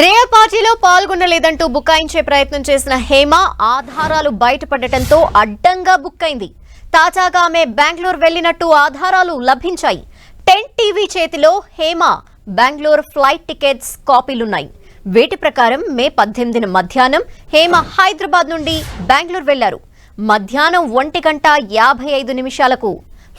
Rave పార్టీలో పాల్గొనలేదంటూ బుకాయించే ప్రయత్నం చేసిన హేమ ఆధారాలు బయటపడటంతో అడ్డంగా బుక్కైంది. తాజాగా ఆమె బెంగళూరు వెళ్లినట్టు ఆధారాలు లభించాయి. 10 టీవీ చేతిలో హేమ బెంగళూరు ఫ్లైట్ టికెట్స్ కాపీలున్నాయి. వీటి ప్రకారం మే 18న మధ్యాహ్నం హేమ హైదరాబాద్ నుండి బెంగళూరు వెళ్లారు. మధ్యాహ్నం 1:55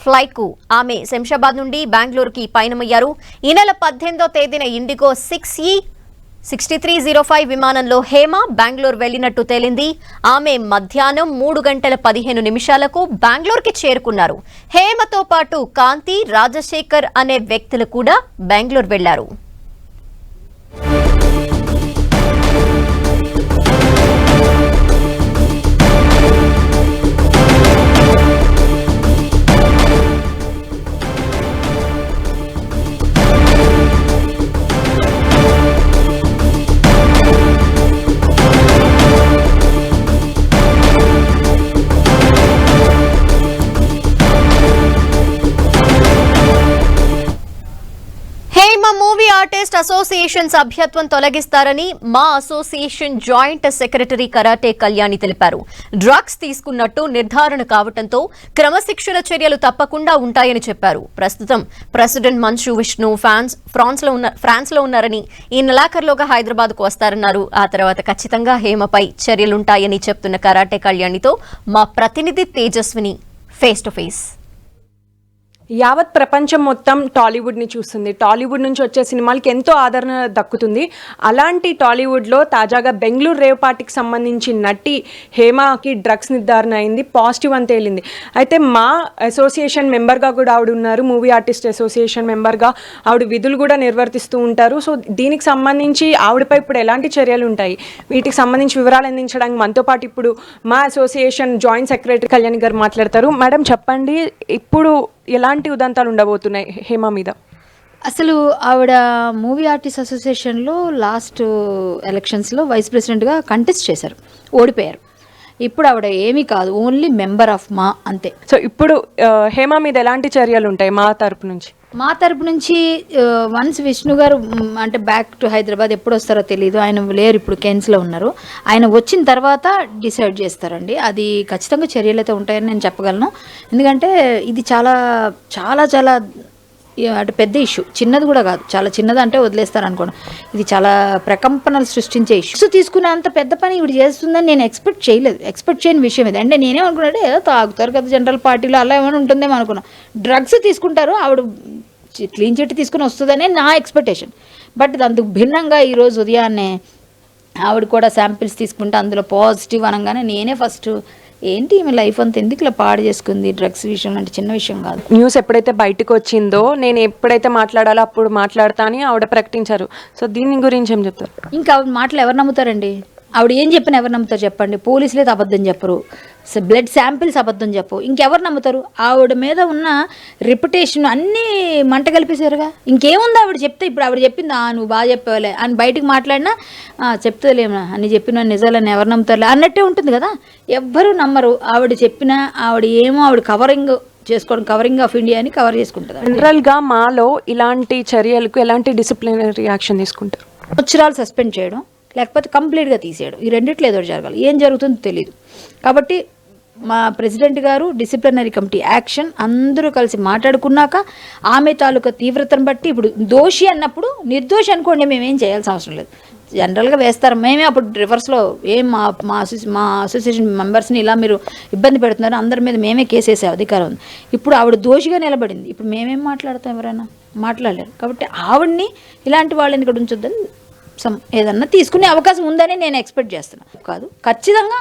ఫ్లైట్ కు ఆమె శంషాబాద్ నుండి బెంగళూరుకి పయనమయ్యారు. ఈ నెల 18వ తేదీన ఇండిగో 6E6305 విమానంలో హేమ బెంగళూరు వెళ్లినట్టు తేలింది. ఆమె మధ్యాహ్నం 3:15 బెంగళూరుకి చేరుకున్నారు. హేమతో పాటు కాంతి, రాజశేఖర్ అనే వ్యక్తులు కూడా బెంగళూరు వెళ్లారు. మూవీ ఆర్టిస్ట్ అసోసియేషన్ సభ్యత్వం తొలగిస్తారని మా association joint secretary karate Kalyani తెలిపారు. డ్రగ్స్ తీసుకున్నట్టు నిర్ధారణ కావడంతో క్రమశిక్షణ చర్యలు తప్పకుండా ఉంటాయని చెప్పారు. ప్రస్తుతం ప్రెసిడెంట్ మంచు విష్ణు ఫ్రాన్స్ లో ఉన్నారని ఈ నెలాఖరులోగా హైదరాబాద్ కు వస్తారన్నారు. ఆ తర్వాత ఖచ్చితంగా హేమపై చర్యలుంటాయని చెప్తున్న కరాటే కళ్యాణితో మా ప్రతినిధి తేజస్విని ఫేస్ టు ఫేస్. యావత్ ప్రపంచం మొత్తం టాలీవుడ్ని చూస్తుంది. టాలీవుడ్ నుంచి వచ్చే సినిమాలకి ఎంతో ఆదరణ దక్కుతుంది. అలాంటి టాలీవుడ్లో తాజాగా బెంగళూరు రేవ్ పార్టీకి సంబంధించి నటి హేమకి డ్రగ్స్ నిర్ధారణ అయింది. పాజిటివ్ అని తేలింది. అయితే మా అసోసియేషన్ మెంబర్గా కూడా ఆవిడ ఉన్నారు. మూవీ ఆర్టిస్ట్ అసోసియేషన్ మెంబర్గా ఆవిడ విధులు కూడా నిర్వర్తిస్తూ ఉంటారు. సో దీనికి సంబంధించి ఆవిడపై ఇప్పుడు ఎలాంటి చర్యలు ఉంటాయి, వీటికి సంబంధించి వివరాలు అందించడానికి మనతో పాటు ఇప్పుడు మా అసోసియేషన్ జాయింట్ సెక్రటరీ కళ్యాణి గారు మాట్లాడతారు. మేడం చెప్పండి, ఇప్పుడు ఎలాంటి ఉదంతాలు ఉండబోతున్నాయి హేమ మీద? అసలు ఆవిడ మూవీ ఆర్టిస్ట్ అసోసియేషన్లో లాస్ట్ ఎలక్షన్స్లో వైస్ ప్రెసిడెంట్గా కంటెస్ట్ చేశారు, ఓడిపోయారు. ఇప్పుడు ఆవిడ ఏమీ కాదు, ఓన్లీ మెంబర్ ఆఫ్ మా అంతే. సో ఇప్పుడు హేమ మీద ఎలాంటి చర్యలు ఉంటాయి మా తరపు నుంచి? మా తరపు నుంచి వన్స్ విష్ణు గారు అంటే బ్యాక్ టు హైదరాబాద్ ఎప్పుడు వస్తారో తెలియదు, ఆయన లేరు, ఇప్పుడు కెన్స్లో ఉన్నారు. ఆయన వచ్చిన తర్వాత డిసైడ్ చేస్తారండి. అది ఖచ్చితంగా చర్యలు అయితే ఉంటాయని నేను చెప్పగలను. ఎందుకంటే ఇది చాలా చాలా చాలా అంటే పెద్ద ఇష్యూ, చిన్నది కూడా కాదు. చాలా చిన్నది అంటే వదిలేస్తారు అనుకోండి, ఇది చాలా ప్రకంపనలు సృష్టించే ఇష్యూ. తీసుకునే అంత పెద్ద పని ఇవి చేస్తుందని నేను ఎక్స్పెక్ట్ చేయని విషయం ఇది. అంటే నేనేమనుకున్నాంటే ఏదో తాగుతారు కదా జనరల్ పార్టీలో, అలా ఏమైనా ఉంటుందేమో అనుకున్నా. డ్రగ్స్ తీసుకుంటారు, ఆవిడ క్లీన్ చిట్ తీసుకుని వస్తుందనే నా ఎక్స్పెక్టేషన్. బట్ అందుకు భిన్నంగా ఈరోజు ఉదయాన్నే ఆవిడ కూడా శాంపిల్స్ తీసుకుంటే అందులో పాజిటివ్ అనగానే నేనే ఫస్ట్ ఏంటి ఈమె లైఫ్ అంతా ఎందుకు ఇలా పాడు చేసుకుంది, డ్రగ్స్ విషయం అంటే చిన్న విషయం కాదు. న్యూస్ ఎప్పుడైతే బయటకు వచ్చిందో నేను ఎప్పుడైతే మాట్లాడాలో అప్పుడు మాట్లాడతా అని ఆవిడ ప్రకటించారు. సో దీని గురించి ఏం చెప్తారు? ఇంకా ఆవిడ మాటలు ఎవరు నమ్ముతారండి? ఆవిడ ఏం చెప్పినా ఎవరు నమ్ముతారు చెప్పండి? పోలీసులు అయితే అబద్ధం చెప్పరు, బ్లడ్ శాంపిల్స్ అబద్ధం చెప్పు, ఇంకెవరు నమ్ముతారు? ఆవిడ మీద ఉన్న రెప్యుటేషన్ అన్నీ మంట కలిపేశారుగా. ఇంకేముంది ఆవిడ చెప్తే? ఇప్పుడు ఆవిడ చెప్పింది నువ్వు బాగా చెప్పేవాలే అని బయటకు మాట్లాడినా చెప్తలేమా అని చెప్పిన నిజాలని ఎవరు నమ్ముతారులే అన్నట్టే ఉంటుంది కదా. ఎవ్వరూ నమ్మరు. ఆవిడ చెప్పినా ఆవిడ కవరింగ్ ఆఫ్ ఇండియా అని కవర్ చేసుకుంటుంది. జనరల్గా మాలో ఇలాంటి చర్యలకు ఎలాంటి డిసిప్లినరీ యాక్షన్ తీసుకుంటారు? సంవత్సరాలు సస్పెండ్ చేయడం, లేకపోతే కంప్లీట్గా తీసేయడం, ఈ రెండిట్లో ఏదో జరగాలి. ఏం జరుగుతుందో తెలియదు. కాబట్టి మా ప్రెసిడెంట్ గారు డిసిప్లినరీ కమిటీ యాక్షన్ అందరూ కలిసి మాట్లాడుకున్నాక ఆమె తాలూకా తీవ్రతను బట్టి, ఇప్పుడు దోషి అన్నప్పుడు నిర్దోషి అనుకోండి, మేమేం చేయాల్సిన అవసరం లేదు, జనరల్గా వేస్తారు. మేమే అప్పుడు రివర్స్లో మా అసోసియేషన్ మెంబర్స్ని ఇలా మీరు ఇబ్బంది పెడుతున్నారు, అందరి మీద మేమే కేసు వేసే అధికారం ఉంది. ఇప్పుడు ఆవిడ దోషిగా నిలబడింది, ఇప్పుడు మేమేం మాట్లాడతాం? ఎవరైనా మాట్లాడలేరు. కాబట్టి ఆవిడ్ని ఇలాంటి వాళ్ళని ఇక్కడ ఉంచొద్దని ఏదన్నా తీసుకునే అవకాశం ఉందని నేను ఎక్స్పెక్ట్ చేస్తున్నాను. కాదు, ఖచ్చితంగా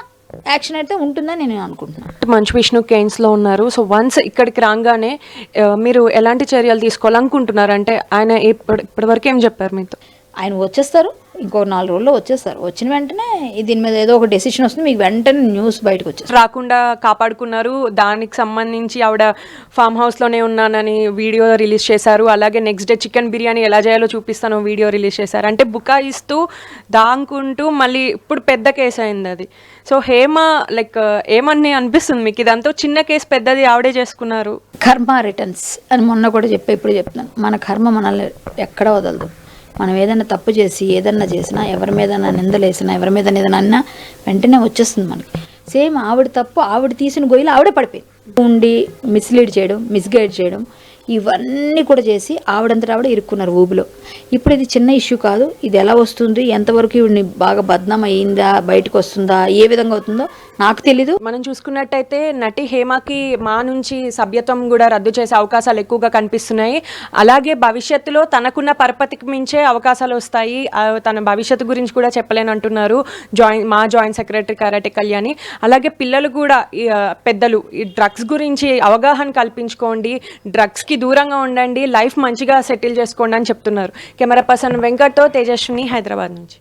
యాక్షన్ అయితే ఉంటుందని నేను అనుకుంటున్నాను. మంచు విష్ణు కెయిన్స్లో ఉన్నారు. సో వన్స్ ఇక్కడికి రాగానే మీరు ఎలాంటి చర్యలు తీసుకోవాలనుకుంటున్నారు? అంటే ఆయన ఇప్పటివరకు ఏం చెప్పారు మీతో? ఆయన వచ్చేస్తారు, ఇంకో 4 రోజుల్లో వచ్చేస్తారు. వచ్చిన వెంటనే దీని మీద ఏదో ఒక డెసిషన్ వస్తుంది, మీకు వెంటనే న్యూస్ బయటకు వచ్చేస్తారు. రాకుండా కాపాడుకున్నారు. దానికి సంబంధించి ఆవిడ ఫామ్ హౌస్లోనే ఉన్నానని వీడియో రిలీజ్ చేశారు. అలాగే నెక్స్ట్ డే చికెన్ బిర్యానీ ఎలా చేయాలో చూపిస్తాను వీడియో రిలీజ్ చేశారు. అంటే బుకాయిస్తూ దాంకుంటూ మళ్ళీ ఇప్పుడు పెద్ద కేసు అయింది అది. సో హేమ లైక్ ఏమని అనిపిస్తుంది మీకు? ఇదంతా చిన్న కేసు, పెద్దది ఆవిడే చేసుకున్నారు. కర్మ రిటర్న్స్ అని మొన్న కూడా ఇప్పుడు చెప్తున్నాను, మన కర్మ మనల్ని ఎక్కడ వదలదు. మనం ఏదైనా తప్పు చేసి ఏదన్నా చేసినా, ఎవరి మీద నిందలేసినా, ఎవరి మీద ఏదైనా అన్నా వెంటనే వచ్చేస్తుంది మనకి. సేమ్ ఆవిడ తప్పు, ఆవిడ తీసిన గొయ్యిలో ఆవిడే పడిపోయింది. ఉండి మిస్లీడ్ చేయడం, మిస్గైడ్ చేయడం, ఇవన్నీ కూడా చేసి ఆవిడంతటా ఆవిడ ఇరుక్కున్నారు ఊబిలో. ఇప్పుడు ఇది చిన్న ఇష్యూ కాదు. ఇది ఎలా వస్తుంది, ఎంతవరకు ఇవిడిని బాగా బద్నాం అయ్యిందా, బయటకు వస్తుందా, ఏ విధంగా అవుతుందో నాకు తెలీదు. మనం చూసుకున్నట్టయితే నటి హేమకి మా నుంచి సభ్యత్వం కూడా రద్దు చేసే అవకాశాలు ఎక్కువగా కనిపిస్తున్నాయి. అలాగే భవిష్యత్తులో తనకున్న పరపతికి మించే అవకాశాలు వస్తాయి. తన భవిష్యత్తు గురించి కూడా చెప్పలేనంటున్నారు మా జాయింట్ సెక్రటరీ కరాటే కళ్యాణి. అలాగే పిల్లలు కూడా పెద్దలు ఈ డ్రగ్స్ గురించి అవగాహన కల్పించుకోండి, డ్రగ్స్కి దూరంగా ఉండండి, లైఫ్ మంచిగా సెటిల్ చేసుకోండి అని చెప్తున్నారు. కెమెరా పర్సన్ వెంకట్తో తేజస్విని, హైదరాబాద్ నుంచి.